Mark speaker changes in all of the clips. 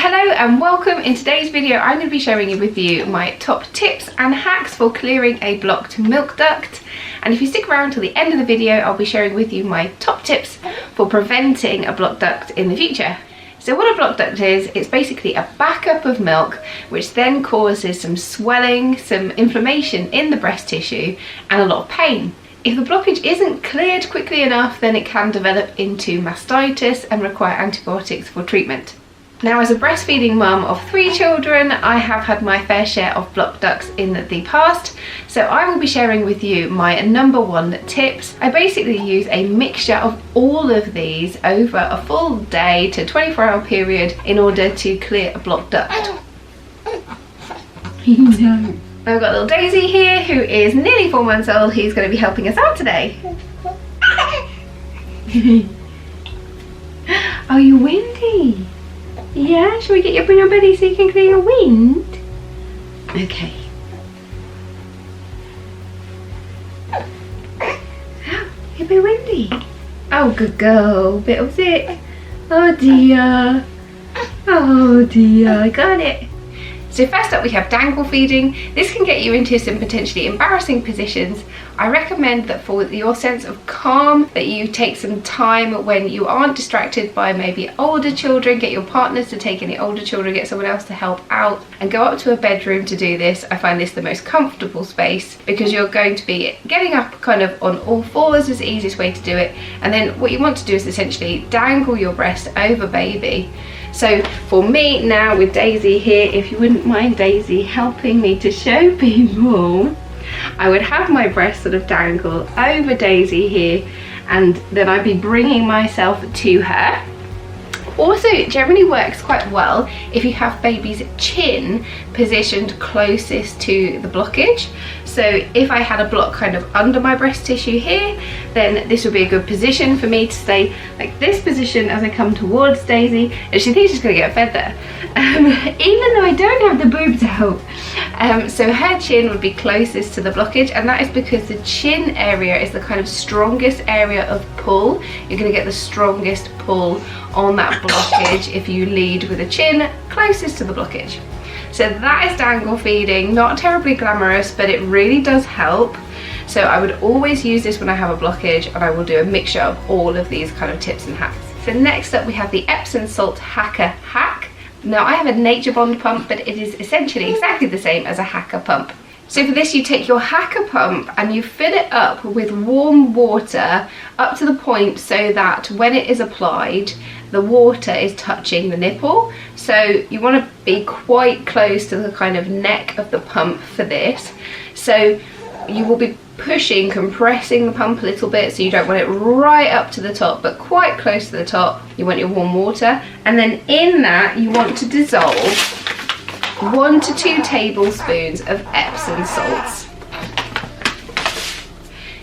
Speaker 1: Hello and welcome. In today's video I'm going to be sharing with you my top tips and hacks for clearing a blocked milk duct, and if you stick around till the end of the video I'll be sharing with you my top tips for preventing a blocked duct in the future. So what a blocked duct is, it's basically a backup of milk which then causes some swelling, some inflammation in the breast tissue and a lot of pain. If the blockage isn't cleared quickly enough, then it can develop into mastitis and require antibiotics for treatment. Now, as a breastfeeding mum of 3 children, I have had my fair share of blocked ducts in the past, so I will be sharing with you my number 1 tips. I basically use a mixture of all of these over a full day to 24-hour period in order to clear a blocked duct. I've got little Daisy here who is nearly 4 months old. He's going to be helping us out today. Oh, you're windy. Yeah, shall we get you up on your belly so you can clear your wind? Okay. You're a bit windy. Oh, good girl. Bit of it. Oh dear. Oh dear, I got it. So first up we have dangle feeding. This can get you into some potentially embarrassing positions. I recommend that for your sense of calm, that you take some time when you aren't distracted by maybe older children, get your partners to take any older children, get someone else to help out, and go up to a bedroom to do this. I find this the most comfortable space because you're going to be getting up kind of on all fours is the easiest way to do it. And then what you want to do is essentially dangle your breast over baby. So for me now with Daisy here, if you wouldn't mind Daisy helping me to show people, I would have my breast sort of dangle over Daisy here, and then I'd be bringing myself to her. Also, it generally works quite well if you have baby's chin positioned closest to the blockage. So if I had a block kind of under my breast tissue here, then this would be a good position for me to stay like this position as I come towards Daisy, and she thinks she's going to get fed there, even though I don't have the boob to help. So her chin would be closest to the blockage, and that is because the chin area is the kind of strongest area of pull. You're going to get the strongest pull on that blockage if you lead with a chin closest to the blockage. So that is dangle feeding. Not terribly glamorous, but it really does help. So I would always use this when I have a blockage, and I will do a mixture of all of these kind of tips and hacks. So next up we have the Epsom salt hacker hack. Now I have a Nature Bond pump, but it is essentially exactly the same as a hacker pump. So for this you take your hacker pump and you fill it up with warm water up to the point so that when it is applied the water is touching the nipple. So you want to be quite close to the kind of neck of the pump for this. So you will be pushing, compressing the pump a little bit, so you don't want it right up to the top but quite close to the top. You want your warm water, and then in that you want to dissolve 1 to 2 tablespoons of Epsom salts.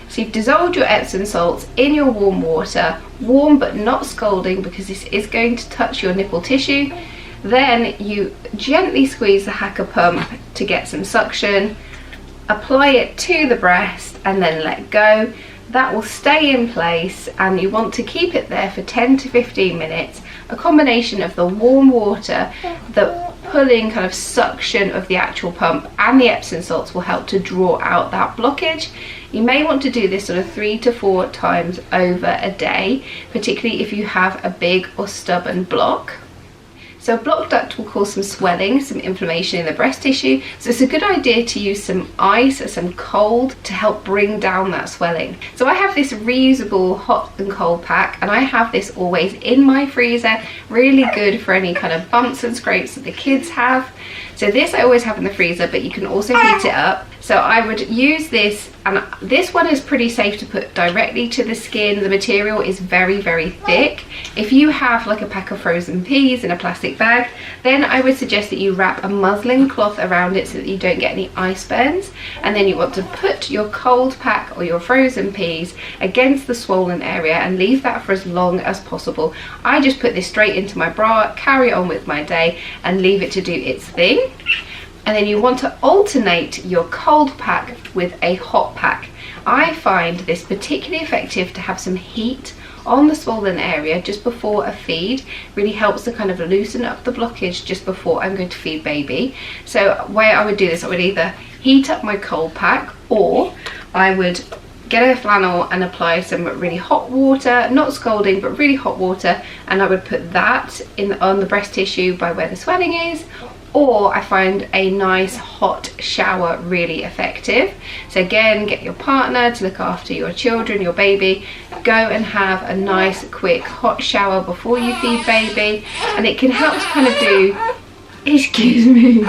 Speaker 1: So you've dissolved your Epsom salts in your warm water, warm but not scalding because this is going to touch your nipple tissue. Then you gently squeeze the hacker pump to get some suction, apply it to the breast and then let go. That will stay in place, and you want to keep it there for 10 to 15 minutes. A combination of the warm water, the pulling kind of suction of the actual pump, and the Epsom salts will help to draw out that blockage. You may want to do this sort of 3 to 4 times over a day, particularly if you have a big or stubborn block. So a blocked duct will cause some swelling, some inflammation in the breast tissue, so it's a good idea to use some ice or some cold to help bring down that swelling. So I have this reusable hot and cold pack, and I have this always in my freezer, really good for any kind of bumps and scrapes that the kids have. So this I always have in the freezer, but you can also heat it up. So I would use this, and this one is pretty safe to put directly to the skin. The material is very, very thick. If you have like a pack of frozen peas in a plastic bag, then I would suggest that you wrap a muslin cloth around it so that you don't get any ice burns. And then you want to put your cold pack or your frozen peas against the swollen area and leave that for as long as possible. I just put this straight into my bra, carry on with my day, and leave it to do its thing. And then you want to alternate your cold pack with a hot pack. I find this particularly effective to have some heat on the swollen area just before a feed really helps to kind of loosen up the blockage just before I'm going to feed baby. So the way I would do this, I would either heat up my cold pack, or I would get a flannel and apply some really hot water, not scalding but really hot water, and I would put that on the breast tissue by where the swelling is. Or I find a nice hot shower really effective. So again, get your partner to look after your children, your baby. Go and have a nice quick hot shower before you feed baby, and it can help to kind of do, excuse me,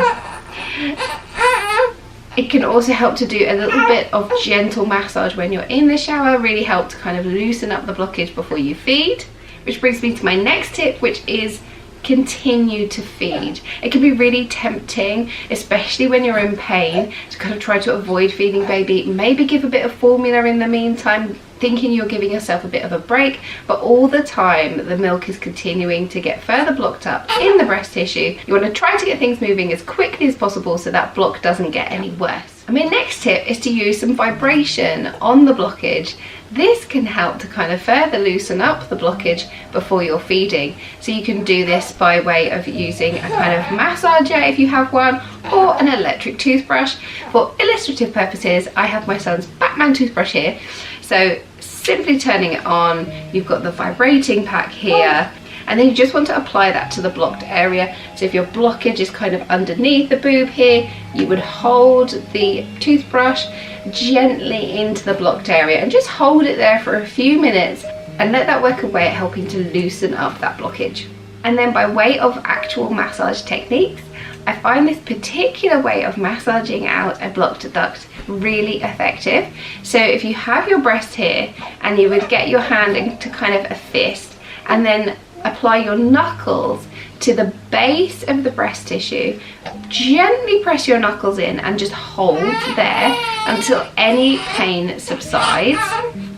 Speaker 1: it can also help to do a little bit of gentle massage when you're in the shower, really help to kind of loosen up the blockage before you feed. Which brings me to my next tip, which is continue to feed. It can be really tempting, especially when you're in pain, to kind of try to avoid feeding baby. Maybe give a bit of formula in the meantime, thinking you're giving yourself a bit of a break, but all the time the milk is continuing to get further blocked up in the breast tissue. You want to try to get things moving as quickly as possible so that block doesn't get any worse. And my next tip is to use some vibration on the blockage. This can help to kind of further loosen up the blockage before you're feeding. So you can do this by way of using a kind of massager if you have one, or an electric toothbrush. For illustrative purposes, I have my son's Batman toothbrush here. So simply turning it on, you've got the vibrating pack here, and then you just want to apply that to the blocked area. So if your blockage is kind of underneath the boob here, you would hold the toothbrush gently into the blocked area and just hold it there for a few minutes and let that work away at helping to loosen up that blockage. And then by way of actual massage techniques, I find this particular way of massaging out a blocked duct really effective. So if you have your breast here and you would get your hand into kind of a fist and then apply your knuckles to the base of the breast tissue, gently press your knuckles in and just hold there until any pain subsides.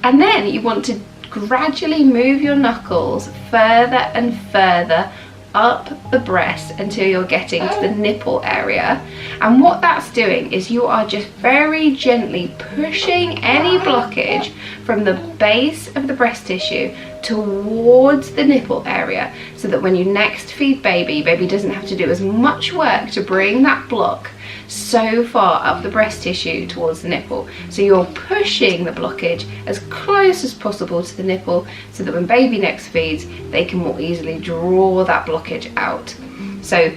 Speaker 1: And then you want to gradually move your knuckles further and further up the breast until you're getting to the nipple area. And what that's doing is you are just very gently pushing any blockage from the base of the breast tissue towards the nipple area, so that when you next feed baby, baby doesn't have to do as much work to bring that block so far up the breast tissue towards the nipple. So you're pushing the blockage as close as possible to the nipple, so that when baby next feeds, they can more easily draw that blockage out. So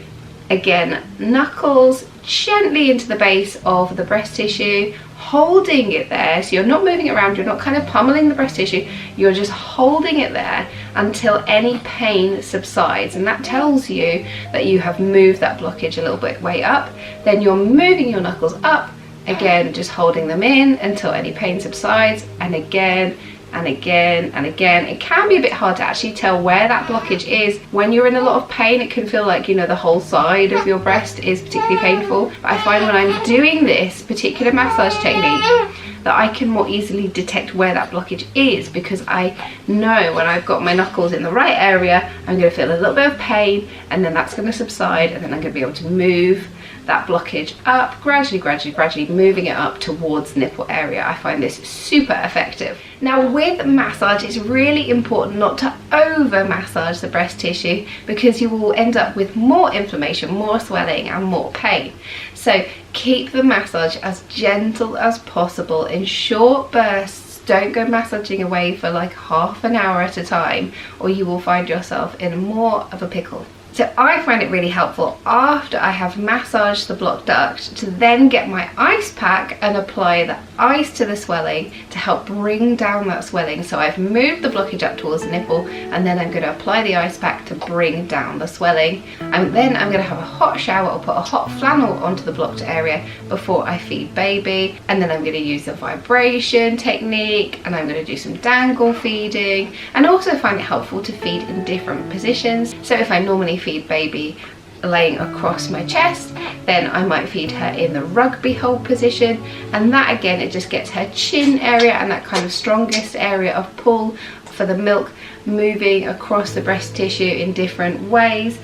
Speaker 1: again, knuckles gently into the base of the breast tissue, holding it there. So you're not moving it around, you're not kind of pummeling the breast tissue, you're just holding it there until any pain subsides. And that tells you that you have moved that blockage a little bit way up. Then you're moving your knuckles up, again just holding them in until any pain subsides, and again and again and again. It can be a bit hard to actually tell where that blockage is. When you're in a lot of pain, it can feel like, you know, the whole side of your breast is particularly painful. But I find when I'm doing this particular massage technique that I can more easily detect where that blockage is, because I know when I've got my knuckles in the right area, I'm going to feel a little bit of pain, and then that's going to subside, and then I'm going to be able to move that blockage up, gradually moving it up towards the nipple area. I find this super effective. Now with massage, it's really important not to over massage the breast tissue, because you will end up with more inflammation, more swelling and more pain. So keep the massage as gentle as possible in short bursts. Don't go massaging away for like half an hour at a time, or you will find yourself in more of a pickle. So I find it really helpful after I have massaged the blocked duct to then get my ice pack and apply the ice to the swelling to help bring down that swelling. So I've moved the blockage up towards the nipple, and then I'm going to apply the ice pack to bring down the swelling. And then I'm going to have a hot shower or put a hot flannel onto the blocked area before I feed baby. And then I'm going to use the vibration technique, and I'm going to do some dangle feeding, and also find it helpful to feed in different positions. So if I normally feed baby laying across my chest, then I might feed her in the rugby hold position, and that again, it just gets her chin area and that kind of strongest area of pull for the milk moving across the breast tissue in different ways.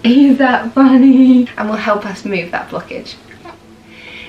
Speaker 1: Is that funny? And will help us move that blockage.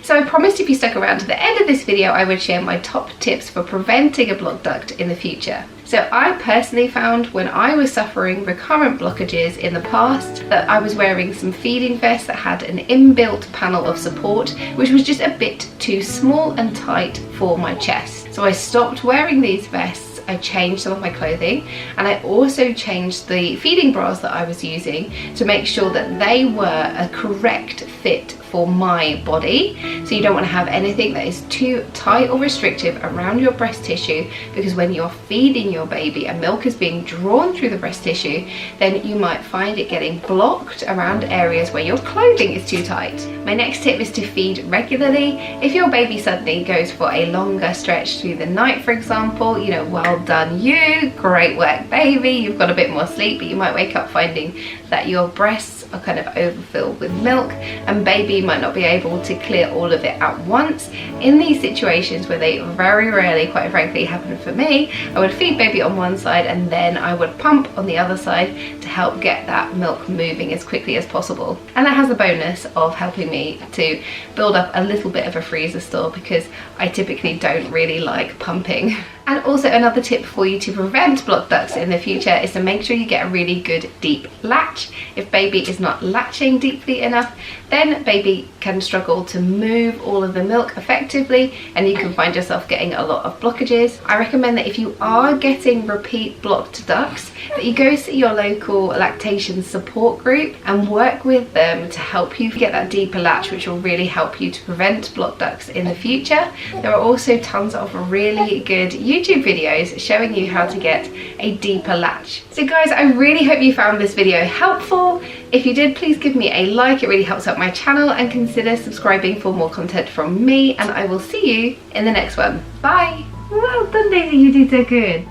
Speaker 1: So I promised if you stuck around to the end of this video, I would share my top tips for preventing a blocked duct in the future. So I personally found when I was suffering recurrent blockages in the past that I was wearing some feeding vests that had an inbuilt panel of support, which was just a bit too small and tight for my chest. So I stopped wearing these vests, I changed some of my clothing, and I also changed the feeding bras that I was using to make sure that they were a correct fit for my body. So you don't want to have anything that is too tight or restrictive around your breast tissue, because when you're feeding your baby and milk is being drawn through the breast tissue, then you might find it getting blocked around areas where your clothing is too tight. My next tip is to feed regularly. If your baby suddenly goes for a longer stretch through the night, for example, you know, well done you, great work baby, you've got a bit more sleep, but you might wake up finding that your breasts are kind of overfilled with milk and baby might not be able to clear all of it at once. In these situations, where they very rarely, quite frankly, happen for me, I would feed baby on one side and then I would pump on the other side to help get that milk moving as quickly as possible. And that has the bonus of helping me to build up a little bit of a freezer store, because I typically don't really like pumping. And also another tip for you to prevent blocked ducts in the future is to make sure you get a really good deep latch. If baby is not latching deeply enough, then baby can struggle to move all of the milk effectively and you can find yourself getting a lot of blockages. I recommend that if you are getting repeat blocked ducts, that you go see your local lactation support group and work with them to help you get that deeper latch, which will really help you to prevent blocked ducts in the future. There are also tons of really good YouTube videos showing you how to get a deeper latch. So guys, I really hope you found this video helpful. If you did, please give me a like, it really helps out my channel, and consider subscribing for more content from me, and I will see you in the next one. Bye! Well done, Daisy, you did so good.